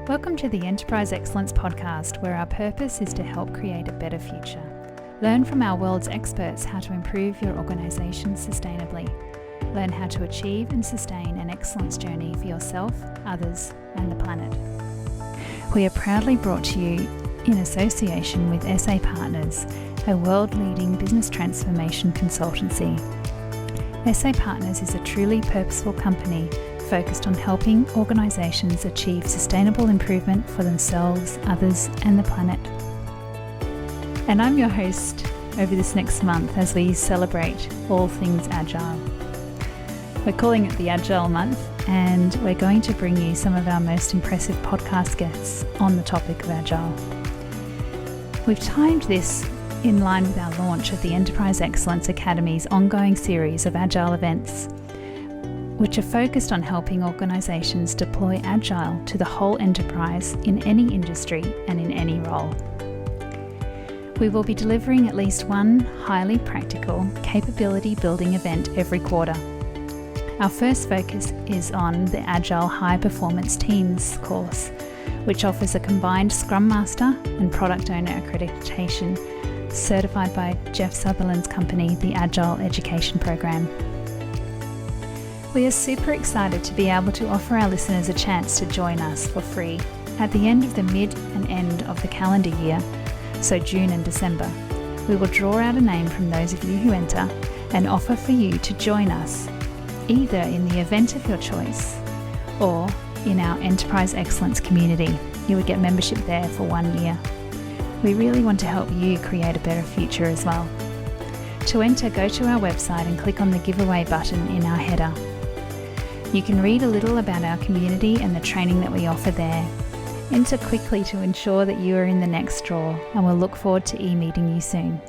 Welcome to the Enterprise Excellence Podcast, where our purpose is to help create a better future. Learn from our world's experts how to improve your organisation sustainably. Learn how to achieve and sustain an excellence journey for yourself, others, and the planet. We are proudly brought to you in association with SA Partners, a world-leading business transformation consultancy. SA Partners is a truly purposeful company focused on helping organisations achieve sustainable improvement for themselves, others, and the planet. And I'm your host over this next month as we celebrate all things Agile. We're calling it the Agile Month, and we're going to bring you some of our most impressive podcast guests on the topic of Agile. We've timed this in line with our launch of the Enterprise Excellence Academy's ongoing series of Agile events, which are focused on helping organisations deploy Agile to the whole enterprise in any industry and in any role. We will be delivering at least one highly practical capability building event every quarter. Our first focus is on the Agile-high-performance teams course, which offers a combined Scrum Master and Product Owner accreditation certified by Jeff Sutherland's company, the Agile Education Program. We are super excited to be able to offer our listeners a chance to join us for free at the end of the mid and end of the calendar year, so June and December. We will draw out a name from those of you who enter and offer for you to join us either in the event of your choice or in our Enterprise Excellence community. You would get membership there for 1 year. We really want to help you create a better future as well. To enter, go to our website and click on the giveaway button in our header. You can read a little about our community and the training that we offer there. Enter quickly to ensure that you are in the next draw, and we'll look forward to e-meeting you soon.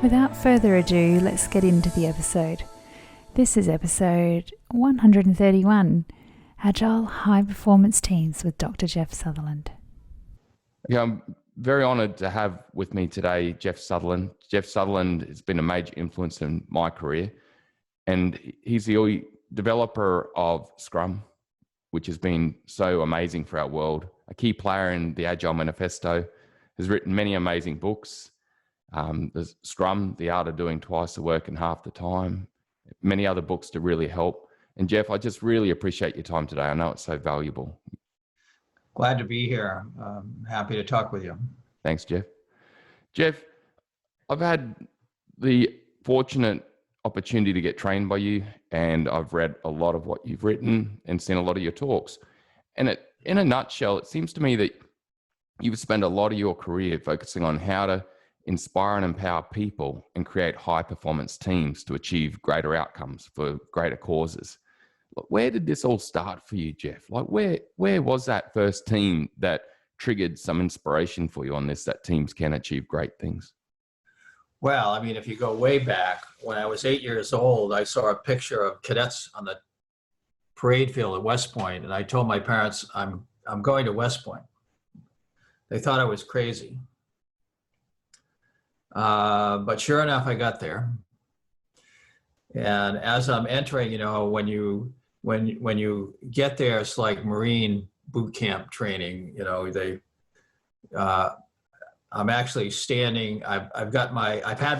Without further ado, let's get into the episode. This is episode 131, Agile High-Performance Teams with Dr. Jeff Sutherland. Yeah, I'm very honoured to have with me today Jeff Sutherland. Jeff Sutherland has been a major influence in my career, and he's the developer of Scrum, which has been so amazing for our world. A key player in the Agile manifesto, has written many amazing books. There's Scrum, The Art of Doing Twice the Work in Half the Time, many other books to really help. And Jeff, I just really appreciate your time today. I know it's so valuable. Glad to be here. Happy to talk with you. Thanks, Jeff. Jeff, I've had the fortunate opportunity to get trained by you, and I've read a lot of what you've written and seen a lot of your talks. And in a nutshell, it seems to me that you've spent a lot of your career focusing on how to inspire and empower people and create high-performance teams to achieve greater outcomes for greater causes. Where did this all start for you, Jeff? Like, where was that first team that triggered some inspiration for you on this, that teams can achieve great things? Well, I mean, if you go way back, when I was 8 years old, I saw a picture of cadets on the parade field at West Point, and I told my parents, I'm going to West Point. They thought I was crazy. But sure enough, I got there. And as I'm entering, when you get there, it's like Marine boot camp training. I'm actually standing. I've had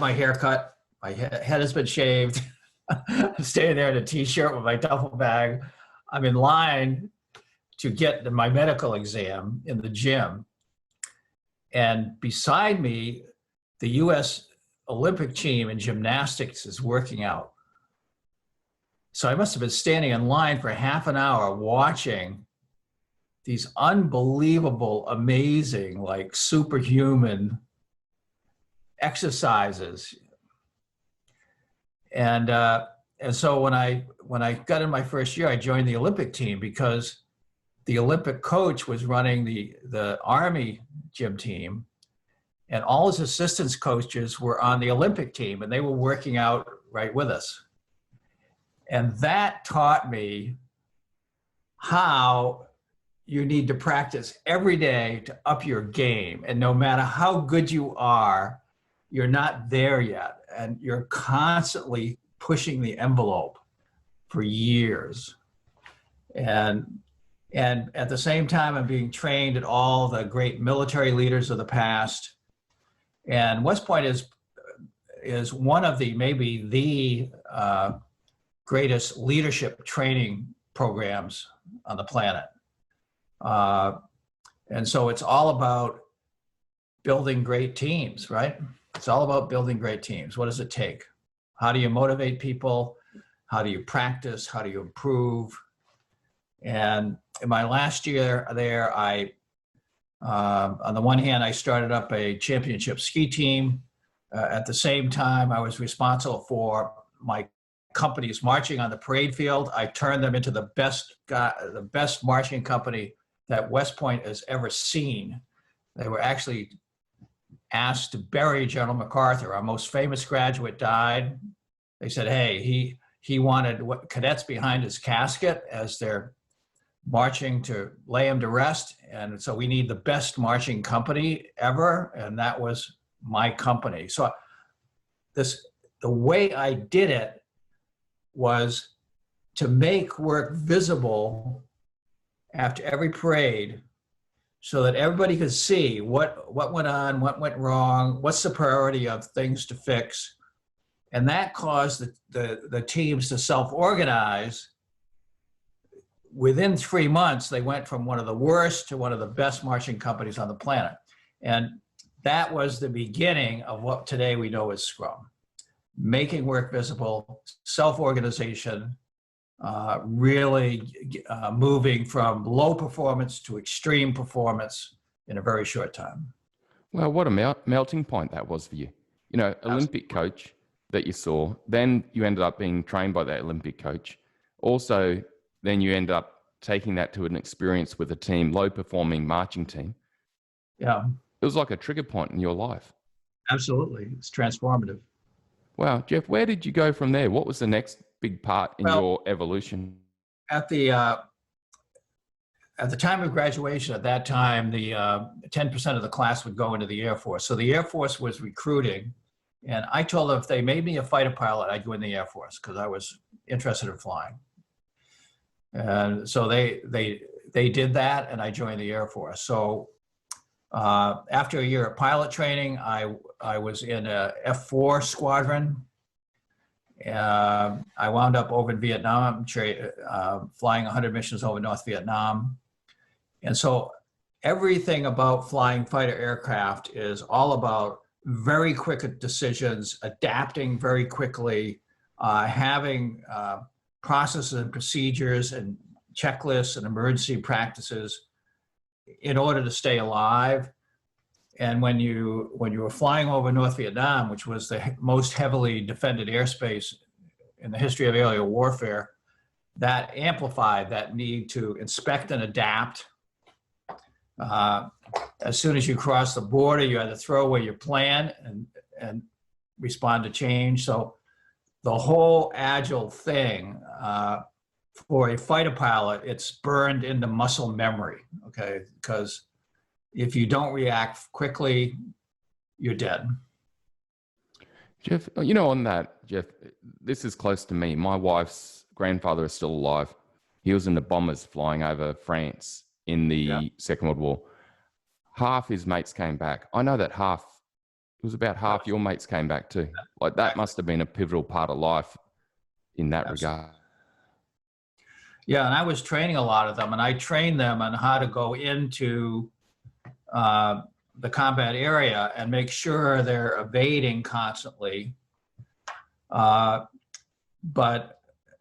my hair cut. My head has been shaved. I'm standing there in a t-shirt with my duffel bag. I'm in line to get my medical exam in the gym. And beside me, the U.S. Olympic team in gymnastics is working out. So I must have been standing in line for half an hour watching these unbelievable, amazing, like superhuman exercises. And so when I got in my first year, I joined the Olympic team because the Olympic coach was running the Army gym team, and all his assistance coaches were on the Olympic team, and they were working out right with us. And that taught me how you need to practice every day to up your game. And no matter how good you are, you're not there yet. And you're constantly pushing the envelope for years. And And at the same time, I'm being trained at all the great military leaders of the past. And West Point is one of the, maybe the greatest leadership training programs on the planet. And so it's all about building great teams, right? It's all about building great teams. What does it take? How do you motivate people? How do you practice? How do you improve? And in my last year there, on the one hand, I started up a championship ski team. At the same time, I was responsible for my companies marching on the parade field. I turned them into the best marching company that West Point has ever seen. They were actually asked to bury General MacArthur. Our most famous graduate died. They said, hey, he wanted cadets behind his casket as they're marching to lay him to rest. And so we need the best marching company ever. And that was my company. So the way I did it was to make work visible after every parade so that everybody could see what went on, what went wrong, what's the priority of things to fix. And that caused the teams to self-organize. Within 3 months, they went from one of the worst to one of the best marching companies on the planet. And that was the beginning of what today we know as Scrum. Making work visible, self-organization, really moving from low performance to extreme performance in a very short time. Well, what a melting point that was for you. You know, Olympic coach that you saw, then you ended up being trained by that Olympic coach. Also, then you end up taking that to an experience with a team, low-performing marching team. Yeah. It was like a trigger point in your life. Absolutely. It's transformative. Wow. Jeff, where did you go from there? What was the next big part in your evolution? At the time of graduation, at that time, the 10% of the class would go into the Air Force. So the Air Force was recruiting. And I told them if they made me a fighter pilot, I'd go in the Air Force because I was interested in flying. And so they did that, and I joined the Air Force. So after a year of pilot training, I was in a F4 squadron. I wound up over in Vietnam, flying 100 missions over North Vietnam. And so everything about flying fighter aircraft is all about very quick decisions, adapting very quickly, having processes and procedures and checklists and emergency practices in order to stay alive. And when you were flying over North Vietnam, which was the most heavily defended airspace in the history of aerial warfare, that amplified that need to inspect and adapt. As soon as you cross the border, you had to throw away your plan and respond to change. So the whole agile thing, for a fighter pilot, it's burned into muscle memory, okay? Because if you don't react quickly, you're dead. Jeff, you know, on that, Jeff, this is close to me. My wife's grandfather is still alive. He was in the bombers flying over France in the Second World War. Half his mates came back. I know that it was about half your mates came back too. Like that must have been a pivotal part of life in that regard. Yeah, and I was training a lot of them, and I trained them on how to go into the combat area and make sure they're evading constantly. But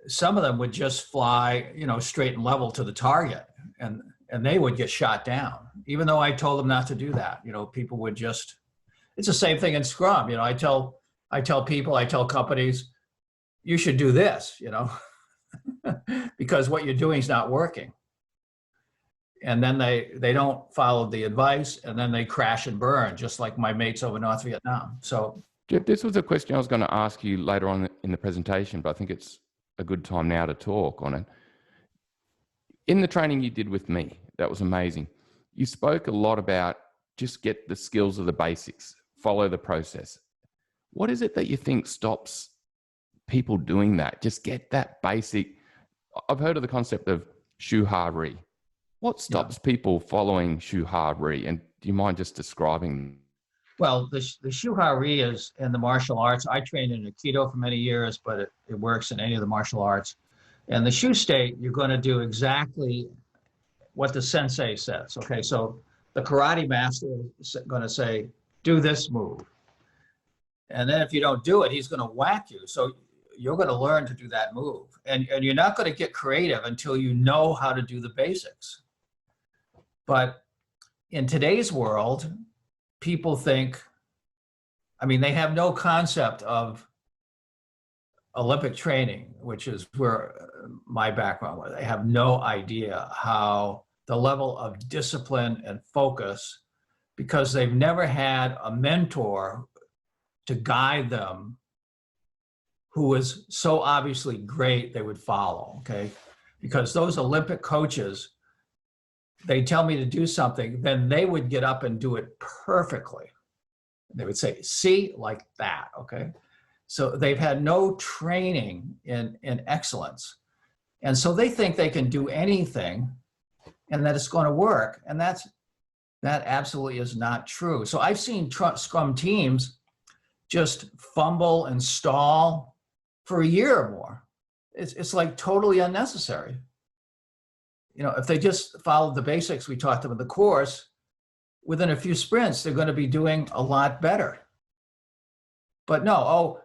some of them would just fly, straight and level to the target, and they would get shot down, even though I told them not to do that. People would just. It's the same thing in Scrum. I tell people, I tell companies, you should do this, because what you're doing is not working. And then they don't follow the advice, and then they crash and burn, just like my mates over North Vietnam. So, Jeff, this was a question I was going to ask you later on in the presentation, but I think it's a good time now to talk on it. In the training you did with me, that was amazing. You spoke a lot about just get the skills of the basics, follow the process. What is it that you think stops people doing that? Just get that basic. I've heard of the concept of shuhari, What stops people following Shuhari? And do you mind just describing? Well, the Shuhari is in the martial arts. I trained in Aikido for many years, but it works in any of the martial arts. And the Shu state, you're going to do exactly what the sensei says. Okay, so the karate master is going to say, do this move. And then if you don't do it, he's going to whack you. So you're going to learn to do that move. And you're not going to get creative until you know how to do the basics. But in today's world, people think, I mean, they have no concept of Olympic training, which is where my background was. They have no idea how the level of discipline and focus, because they've never had a mentor to guide them who was so obviously great they would follow, okay? Because those Olympic coaches, they tell me to do something, then they would get up and do it perfectly. They would say, see, like that, okay? So they've had no training in excellence. And so they think they can do anything and that it's going to work. And that absolutely is not true. So I've seen Scrum teams just fumble and stall for a year or more. It's like totally unnecessary. You know, if they just followed the basics we taught them in the course, within a few sprints, they're going to be doing a lot better. But no,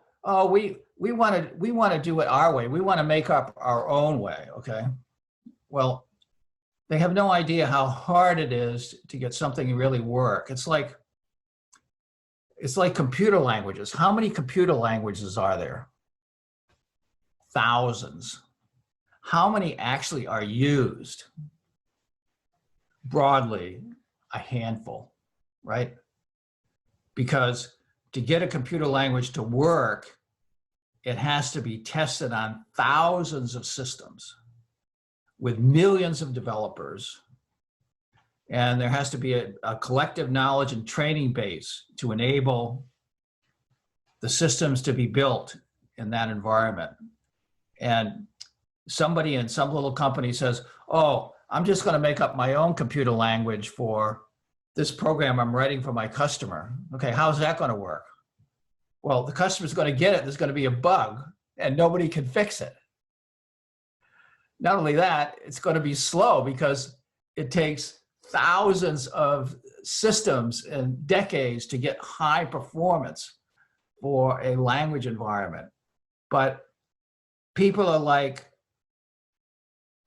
we want to do it our way. We want to make up our own way, okay? Well, they have no idea how hard it is to get something to really work. It's like computer languages. How many computer languages are there? Thousands. How many actually are used? Broadly, a handful, right? Because to get a computer language to work, it has to be tested on thousands of systems with millions of developers. And there has to be a collective knowledge and training base to enable the systems to be built in that environment. And somebody in some little company says, oh, I'm just going to make up my own computer language for this program I'm writing for my customer. Okay, how's that going to work? Well, the customer's going to get it. There's going to be a bug and nobody can fix it. Not only that, it's going to be slow because it takes thousands of systems and decades to get high performance for a language environment. But people are like,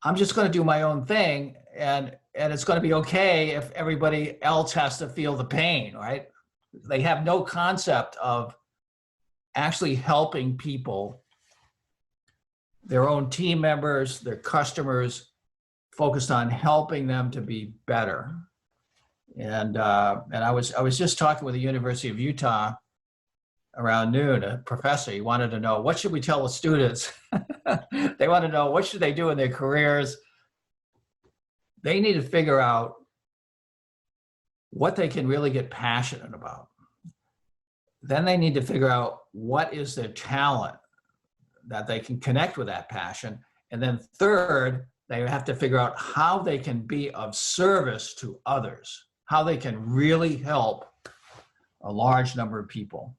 I'm just going to do my own thing, and it's going to be okay if everybody else has to feel the pain, right? They have no concept of actually helping people, their own team members, their customers, focused on helping them to be better. And I was just talking with the University of Utah around noon. A professor, he wanted to know, what should we tell the students? They want to know, what should they do in their careers? They need to figure out what they can really get passionate about. Then they need to figure out what is their talent that they can connect with that passion. And then third, they have to figure out how they can be of service to others, how they can really help a large number of people.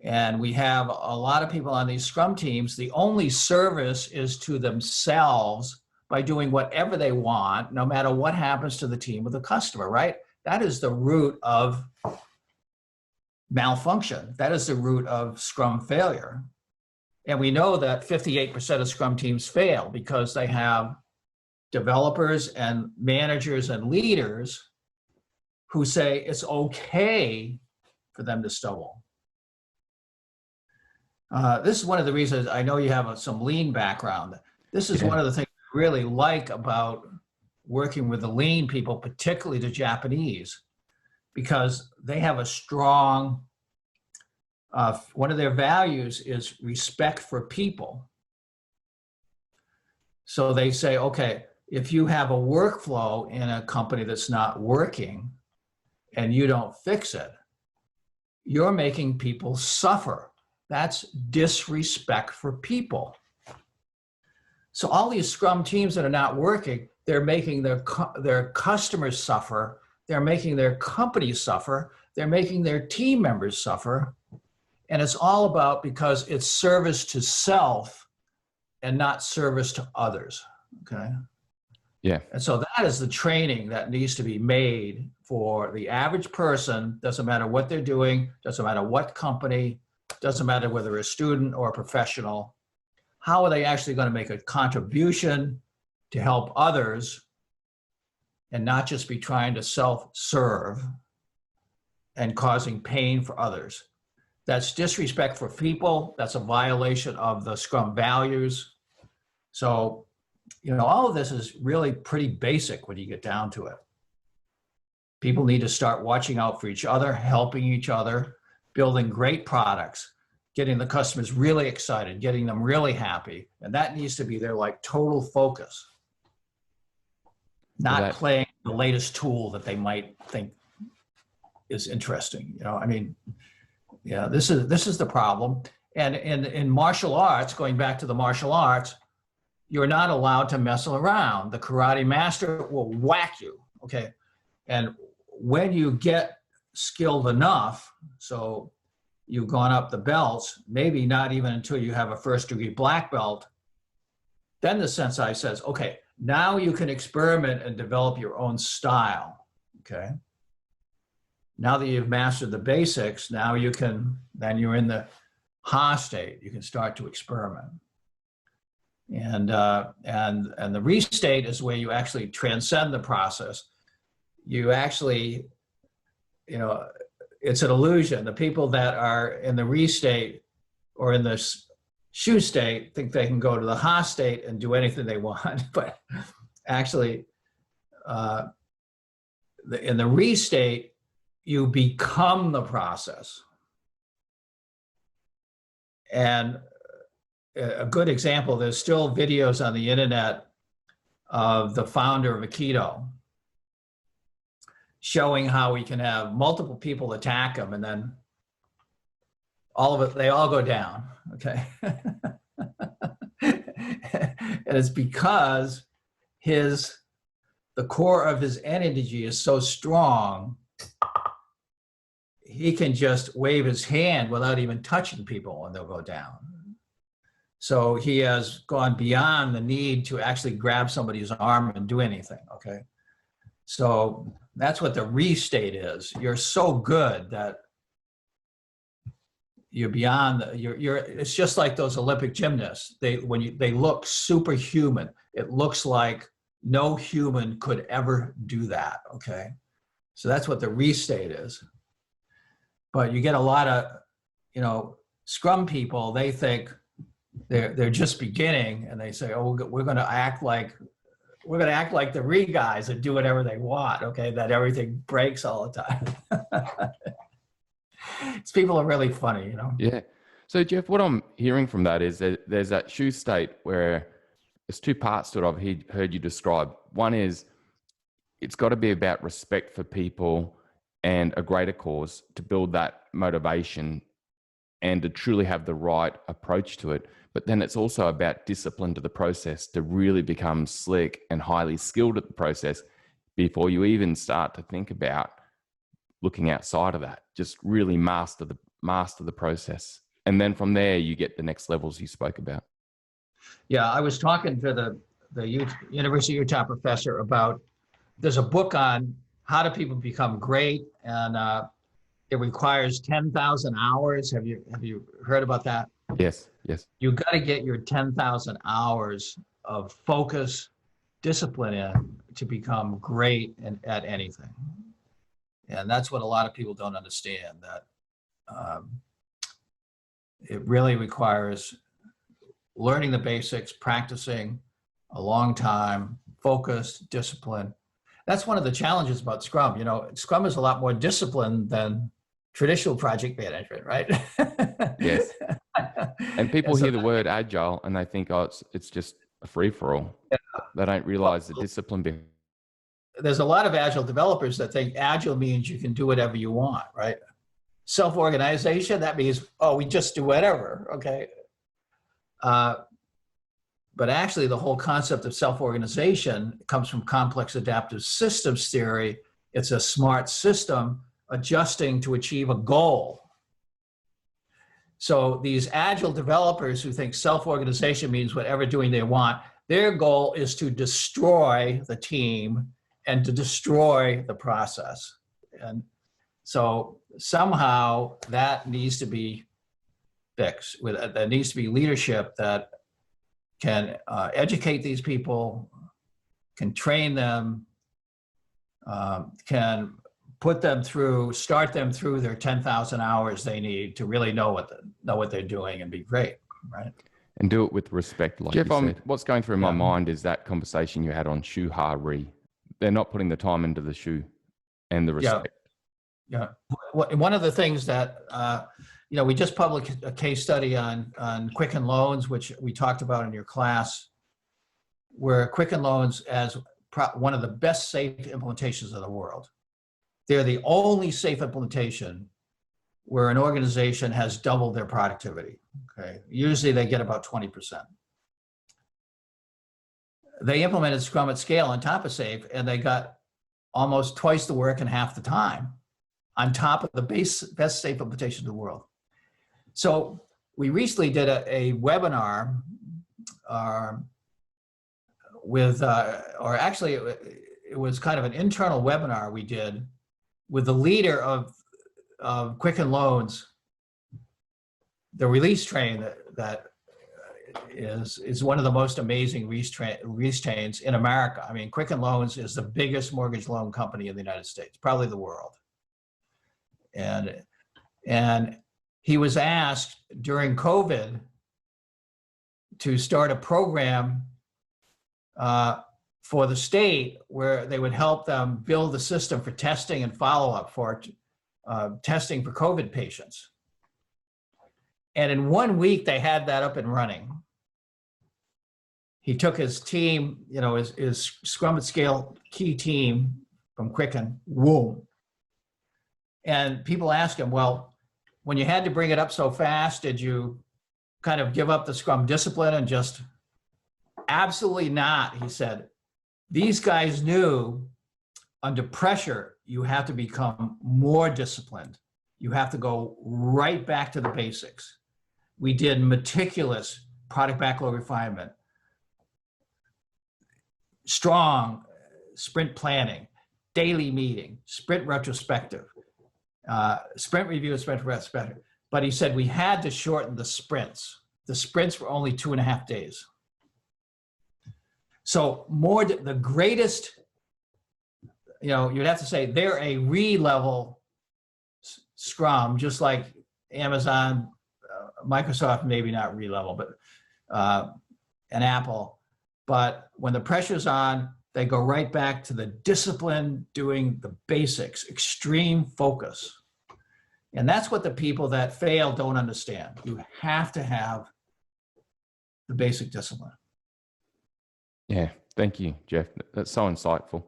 And we have a lot of people on these Scrum teams, the only service is to themselves by doing whatever they want, no matter what happens to the team or the customer, right? That is the root of malfunction. That is the root of Scrum failure. And we know that 58% of Scrum teams fail because they have developers and managers and leaders who say it's okay for them to stumble. This is one of the reasons I know you have some lean background. This is one of the things I really like about working with the lean people, particularly the Japanese, because they have a strong, one of their values is respect for people. So they say, okay, if you have a workflow in a company that's not working and you don't fix it, you're making people suffer. That's disrespect for people. So all these Scrum teams that are not working, they're making their customers suffer, they're making their companies suffer, they're making their team members suffer. And it's all about, because it's service to self and not service to others, okay? Yeah. And so that is the training that needs to be made for the average person. Doesn't matter what they're doing, doesn't matter what company, doesn't matter whether a student or a professional. How are they actually going to make a contribution to help others and not just be trying to self-serve and causing pain for others? That's disrespect for people. That's a violation of the Scrum values. So, all of this is really pretty basic when you get down to it. People need to start watching out for each other, helping each other, building great products, getting the customers really excited, getting them really happy. And that needs to be their total focus. Not playing the latest tool that they might think is interesting. This is the problem. And in martial arts, going back to the martial arts, you're not allowed to mess around. The karate master will whack you, okay? And when you get skilled enough, so you've gone up the belts, maybe not even until you have a first-degree black belt, then the sensei says, okay, now you can experiment and develop your own style, okay? Now that you've mastered the basics, now then you're in the ha state, you can start to experiment. And the restate is where you actually transcend the process. You actually, it's an illusion. The people that are in the restate or in the shoe state think they can go to the ha state and do anything they want. But actually, in the restate, you become the process. And a good example, there's still videos on the internet of the founder of Aikido showing how we can have multiple people attack him and then they all go down, okay? And it's because the core of his energy is so strong, he can just wave his hand without even touching people and they'll go down. So he has gone beyond the need to actually grab somebody's arm and do anything, okay? So that's what the restate is. You're so good that you're beyond, it's just like those Olympic gymnasts. They look superhuman. It looks like no human could ever do that, okay? So that's what the restate is. But you get a lot of, Scrum people, they think, they're just beginning and they say, oh, we're going to act like the re guys and do whatever they want, okay, that everything breaks all the time. These people are really funny, Yeah. So Jeff, what I'm hearing from that is that there's that shoe state where there's two parts to it I've heard you describe. One is it's got to be about respect for people and a greater cause to build that motivation and to truly have the right approach to it. But then it's also about discipline to the process to really become slick and highly skilled at the process before you even start to think about looking outside of that. Just really master the process. And then from there, you get the next levels you spoke about. Yeah, I was talking to the University of Utah professor about, there's a book on how do people become great, and it requires 10,000 hours. Have you heard about that? Yes. You got to get your 10,000 hours of focus, discipline in to become great at anything. And that's what a lot of people don't understand, that it really requires learning the basics, practicing a long time, focus, discipline. That's one of the challenges about Scrum. Scrum is a lot more disciplined than traditional project management, right? Yes. And people hear the word agile and they think, oh, it's just a free-for-all. Yeah. They don't realize the discipline behind. There's a lot of agile developers that think agile means you can do whatever you want, right? Self-organization, that means, we just do whatever, okay? but actually the whole concept of self-organization comes from complex adaptive systems theory. It's a smart system adjusting to achieve a goal. So these agile developers who think self-organization means whatever doing they want, their goal is to destroy the team and to destroy the process. And so somehow that needs to be fixed. There needs to be leadership that can educate these people, can train them, can put them through, start them through their 10,000 hours they need to really know what they're doing and be great, right? And do it with respect, like Jeff, you said. What's going through my mind is that conversation you had on shoe ha-re. They're not putting the time into the shoe and the respect. Yeah. One of the things that, we just published a case study on Quicken Loans, which we talked about in your class, where Quicken Loans as one of the best safe implementations in the world. They're the only safe implementation where an organization has doubled their productivity. Okay, usually they get about 20%. They implemented Scrum at scale on top of SAFe, and they got almost twice the work in half the time, on top of the best SAFe implementation in the world. So we recently did a webinar it was kind of an internal webinar we did with the leader of Quicken Loans, the release train that is one of the most amazing release trains in America. I mean, Quicken Loans is the biggest mortgage loan company in the United States, probably the world. And he was asked during COVID to start a program for the state where they would help them build a system for testing and follow-up for testing for COVID patients. And in 1 week, they had that up and running. He took his team, his Scrum at Scale key team from Quicken, whoom. And people ask him, well, when you had to bring it up so fast, did you kind of give up the Scrum discipline and just, absolutely not, he said. These guys knew under pressure, you have to become more disciplined. You have to go right back to the basics. We did meticulous product backlog refinement, strong sprint planning, daily meeting, sprint retrospective, sprint review, sprint retrospective. But he said we had to shorten the sprints. The sprints were only 2.5 days. So the greatest, you'd have to say they're a re-level Scrum, just like Amazon, Microsoft, maybe not re-level, but and Apple. But when the pressure's on, they go right back to the discipline, doing the basics, extreme focus. And that's what the people that fail don't understand. You have to have the basic discipline. Yeah, thank you, Jeff. That's so insightful.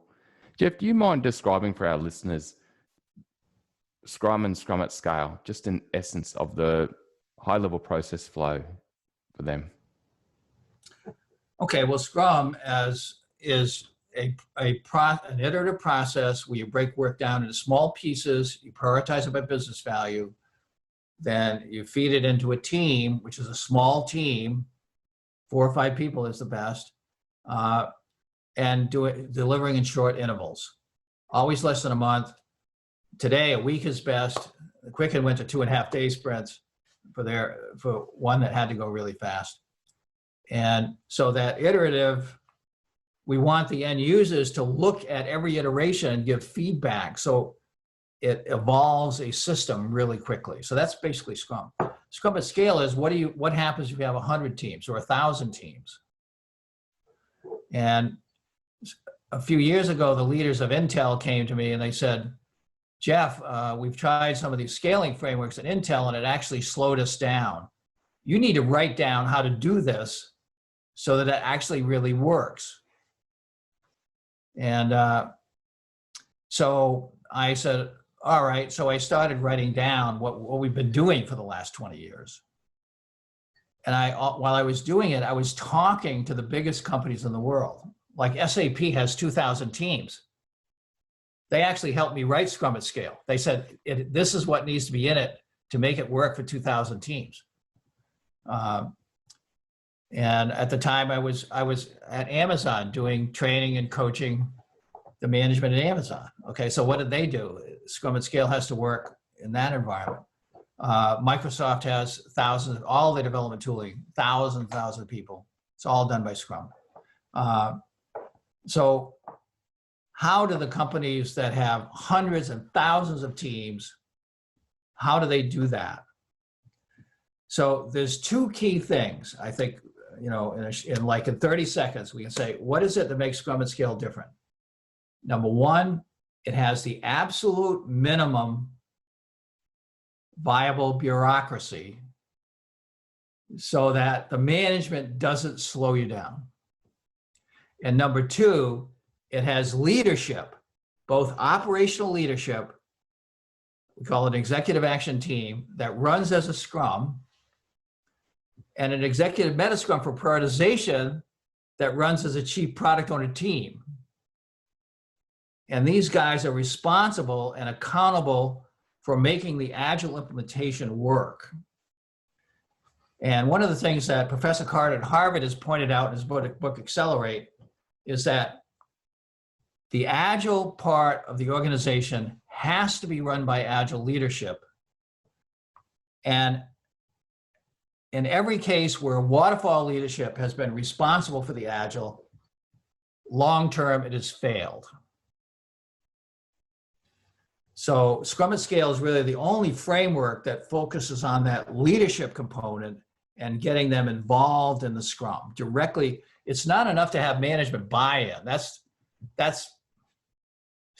Jeff, do you mind describing for our listeners Scrum and Scrum at Scale, just in essence of the high-level process flow for them? Okay, well, Scrum is an iterative process where you break work down into small pieces, you prioritize it by business value, then you feed it into a team, which is a small team, 4 or 5 people is the best, and delivering in short intervals, always less than a month. Today, a week is best. Quicken went to 2.5 day sprints for one that had to go really fast. And so that iterative, we want the end users to look at every iteration and give feedback so it evolves a system really quickly. So that's basically Scrum. Scrum at Scale is what happens if you have 100 teams or 1,000 teams? And a few years ago, the leaders of Intel came to me and they said, Jeff, we've tried some of these scaling frameworks at Intel and it actually slowed us down. You need to write down how to do this so that it actually really works. And so I said, all right. So I started writing down what we've been doing for the last 20 years. And while I was doing it, I was talking to the biggest companies in the world. Like SAP has 2,000 teams. They actually helped me write Scrum at Scale. They said, this is what needs to be in it to make it work for 2,000 teams. And at the time I was at Amazon doing training and coaching the management at Amazon. Okay, so what did they do? Scrum at Scale has to work in that environment. Microsoft has thousands, all the development tooling, thousands of people. It's all done by Scrum. So how do the companies that have hundreds and thousands of teams, how do they do that? So there's two key things, I think, you know, in 30 seconds, we can say, what is it that makes Scrum at Scale different? Number one, it has the absolute minimum viable bureaucracy so that the management doesn't slow you down. And number two, it has leadership, both operational leadership, we call it an executive action team, that runs as a Scrum, and an executive meta Scrum for prioritization that runs as a chief product owner team. And these guys are responsible and accountable for making the Agile implementation work. And one of the things that Professor Carter at Harvard has pointed out in his book Accelerate is that the Agile part of the organization has to be run by Agile leadership. And in every case where waterfall leadership has been responsible for the Agile, long-term it has failed. So Scrum at Scale is really the only framework that focuses on that leadership component and getting them involved in the Scrum directly. It's not enough to have management buy-in. It's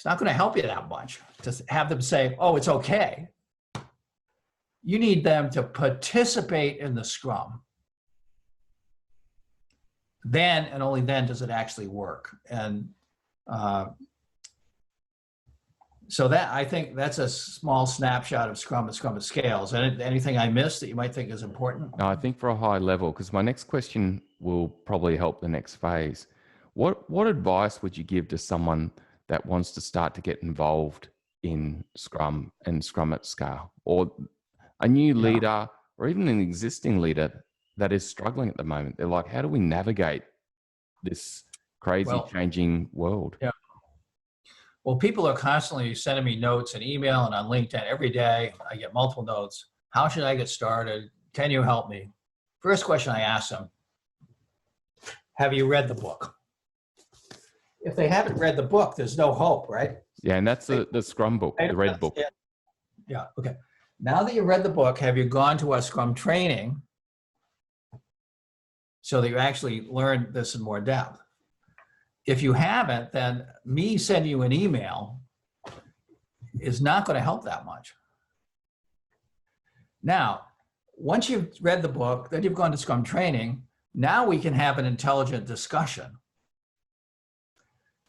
not going to help you that much to have them say, oh, it's okay. You need them to participate in the Scrum. Then and only then does it actually work. And so that, I think that's a small snapshot of Scrum and Scrum at Scales. Anything I missed that you might think is important? No, I think for a high level, because my next question will probably help the next phase. What advice would you give to someone that wants to start to get involved in Scrum and Scrum at Scale, or a new leader, or even an existing leader that is struggling at the moment? They're like, how do we navigate this crazy changing world? Yeah. Well, people are constantly sending me notes and email and on LinkedIn every day. I get multiple notes. How should I get started? Can you help me? First question I ask them, have you read the book? If they haven't read the book, there's no hope, right? Yeah, and that's the Scrum book, the red book. Yeah, okay. Now that you've read the book, have you gone to a Scrum training so that you actually learn this in more depth? If you haven't, then me sending you an email is not going to help that much. Now, once you've read the book, then you've gone to Scrum training, now we can have an intelligent discussion.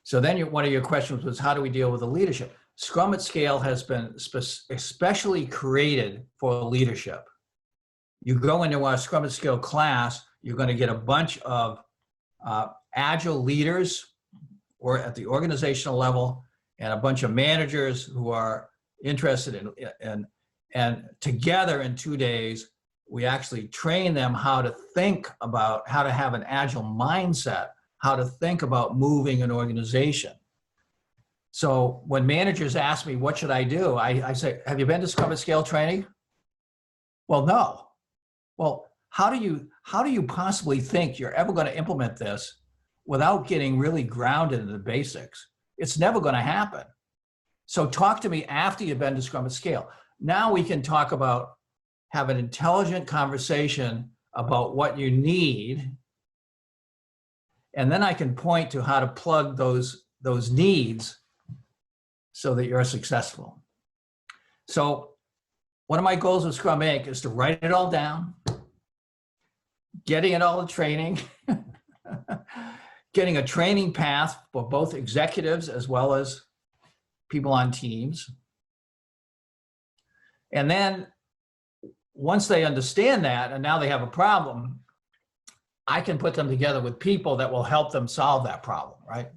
So then one of your questions was, how do we deal with the leadership? Scrum at Scale has been especially created for leadership. You go into our Scrum at Scale class, you're going to get a bunch of Agile leaders or at the organizational level, and a bunch of managers who are interested in and together in 2 days, we actually train them how to think about how to have an Agile mindset, how to think about moving an organization. So when managers ask me, what should I do? I say, have you been to Scrum at Scale training? Well, no. Well, how do you possibly think you're ever going to implement this without getting really grounded in the basics? It's never going to happen. So talk to me after you've been to Scrum at Scale. Now we can talk about, have an intelligent conversation about what you need. And then I can point to how to plug those needs so that you're successful. So one of my goals with Scrum Inc. is to write it all down, getting it all in training, getting a training path for both executives as well as people on teams. And then once they understand that, and now they have a problem, I can put them together with people that will help them solve that problem, right?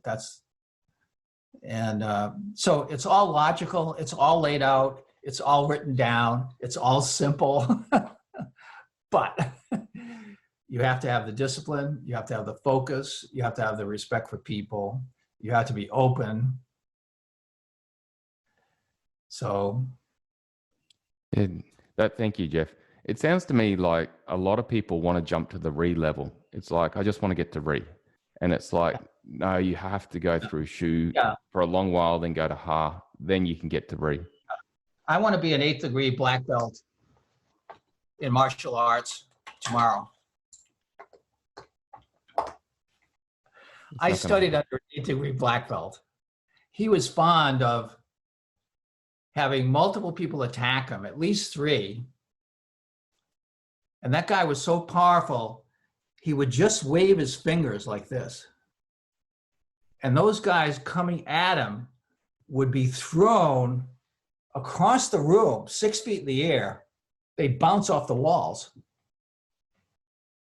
So it's all logical, it's all laid out, it's all written down, it's all simple, but you have to have the discipline, you have to have the focus, you have to have the respect for people, you have to be open. So. Thank you, Jeff. It sounds to me like a lot of people want to jump to the re level. It's like, I just want to get to re. And it's like, no, you have to go through SHU for a long while, then go to ha, then you can get to re. I want to be an 8th degree black belt in martial arts tomorrow. I studied under an 8th degree black belt. He was fond of having multiple people attack him, at least 3. And that guy was so powerful, he would just wave his fingers like this. And those guys coming at him would be thrown across the room, 6 feet in the air. They'd bounce off the walls.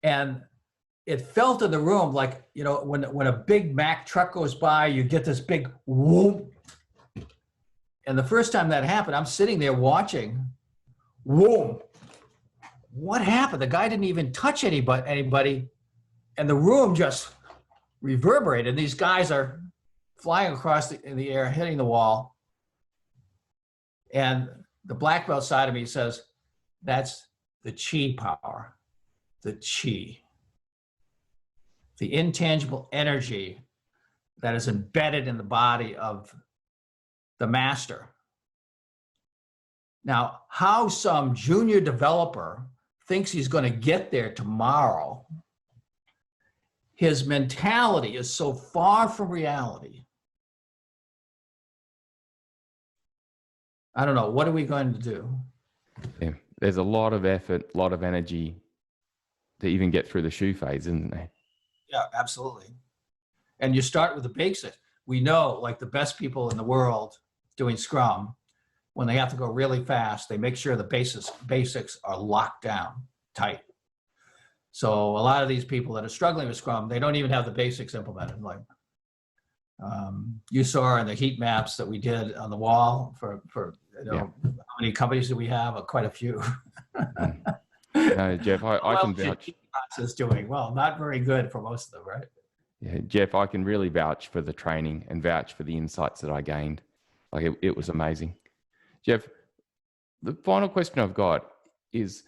And it felt in the room like, you know, when a big Mack truck goes by, you get this big whoop. And the first time that happened, I'm sitting there watching, whoa, what happened? The guy didn't even touch anybody, and the room just reverberated. These guys are flying across in the air, hitting the wall. And the black belt side of me says, that's the chi power, the chi, the intangible energy that is embedded in the body of the master. Now, how some junior developer thinks he's going to get there tomorrow, his mentality is so far from reality. I don't know, what are we going to do? Yeah, there's a lot of effort, a lot of energy to even get through the SHU phase, isn't there? Yeah, absolutely. And you start with the basics. We know, like, the best people in the world doing Scrum, when they have to go really fast, they make sure the basics are locked down tight. So a lot of these people that are struggling with Scrum, they don't even have the basics implemented. Like you saw in the heat maps that we did on the wall for you know, how many companies do we have? Quite a few. No, Jeff, I can vouch. Is doing well, not very good for most of them, right? Yeah, Jeff, I can really vouch for the training and vouch for the insights that I gained. Like it was amazing. Jeff, the final question I've got is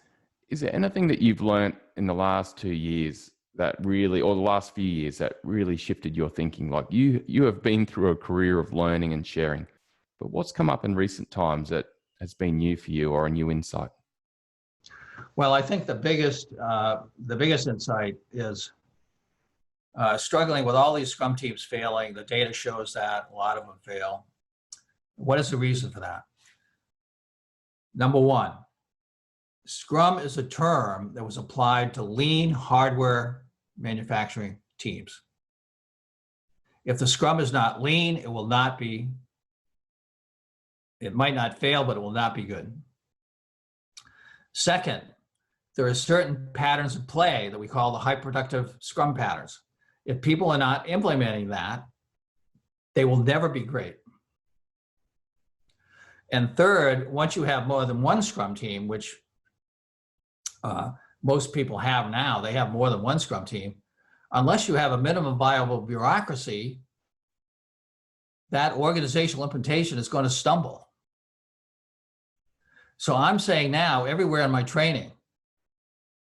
there anything that you've learned in the last 2 years that really, or the last few years, that really shifted your thinking? Like you have been through a career of learning and sharing, but what's come up in recent times that has been new for you or a new insight? Well, I think the biggest insight is struggling with all these Scrum teams failing. The data shows that a lot of them fail. What is the reason for that? Number one, Scrum is a term that was applied to lean hardware manufacturing teams. If the Scrum is not lean, it might not fail, but it will not be good. Second, there are certain patterns of play that we call the high-productive Scrum patterns. If people are not implementing that, they will never be great. And third, once you have more than one Scrum team, which most people have now, they have more than one Scrum team, unless you have a minimum viable bureaucracy, that organizational implementation is going to stumble. So I'm saying now, everywhere in my training,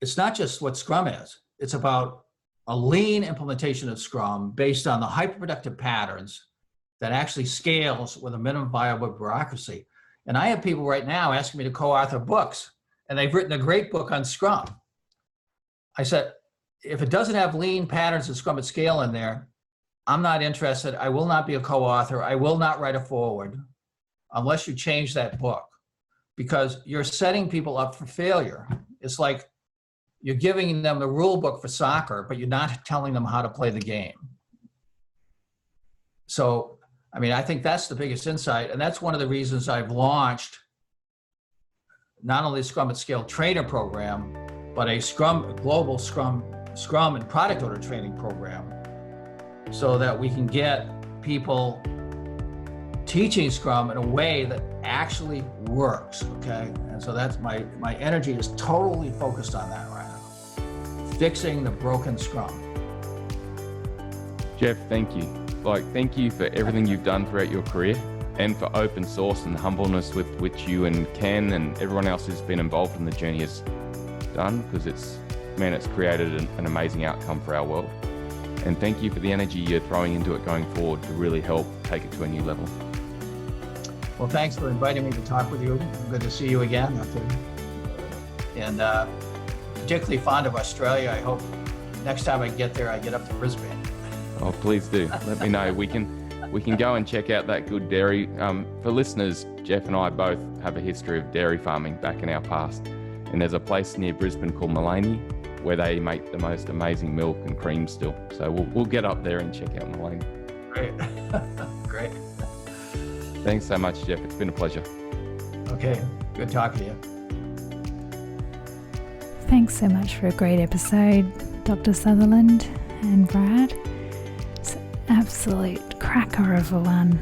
it's not just what Scrum is, it's about a lean implementation of Scrum based on the hyperproductive patterns that actually scales with a minimum viable bureaucracy. And I have people right now asking me to co-author books, and they've written a great book on Scrum. I said, if it doesn't have lean patterns of Scrum at scale in there, I'm not interested. I will not be a co-author. I will not write a foreword unless you change that book, because you're setting people up for failure. It's like you're giving them the rule book for soccer, but you're not telling them how to play the game. So, I mean, I think that's the biggest insight. And that's one of the reasons I've launched not only Scrum at Scale trainer program, but a global Scrum and product owner training program, so that we can get people teaching Scrum in a way that actually works, okay? And so that's my energy is totally focused on that right now. Fixing the broken Scrum. Jeff, thank you. Thank you for everything you've done throughout your career, and for open source and the humbleness with which you and Ken and everyone else who's been involved in the journey has done, because it's created an amazing outcome for our world. And thank you for the energy you're throwing into it going forward to really help take it to a new level. Well, thanks for inviting me to talk with you. Good to see you again. And particularly fond of Australia. I hope next time I get there, I get up to Brisbane. Oh, please do. Let me know. We can go and check out that good dairy. For listeners, Jeff and I both have a history of dairy farming back in our past. And there's a place near Brisbane called Mullaney where they make the most amazing milk and cream still. So we'll get up there and check out Mullaney. Great. Great. Thanks so much, Jeff. It's been a pleasure. Okay. Good talking to you. Thanks so much for a great episode, Dr. Sutherland and Brad. It's an absolute cracker of a one,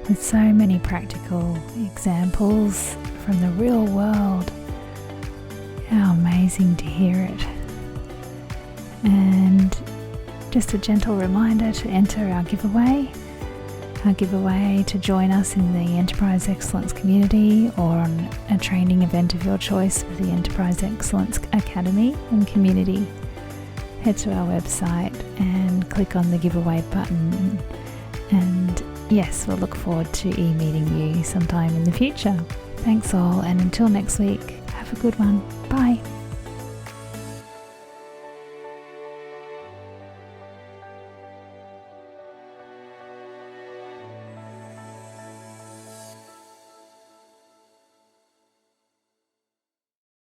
with so many practical examples from the real world. How amazing to hear it. And just a gentle reminder to enter our giveaway to join us in the Enterprise Excellence community, or on a training event of your choice with the Enterprise Excellence Academy and community. Head to our website and click on the giveaway button. And yes, we'll look forward to e-meeting you sometime in the future. Thanks all, and until next week, have a good one. Bye.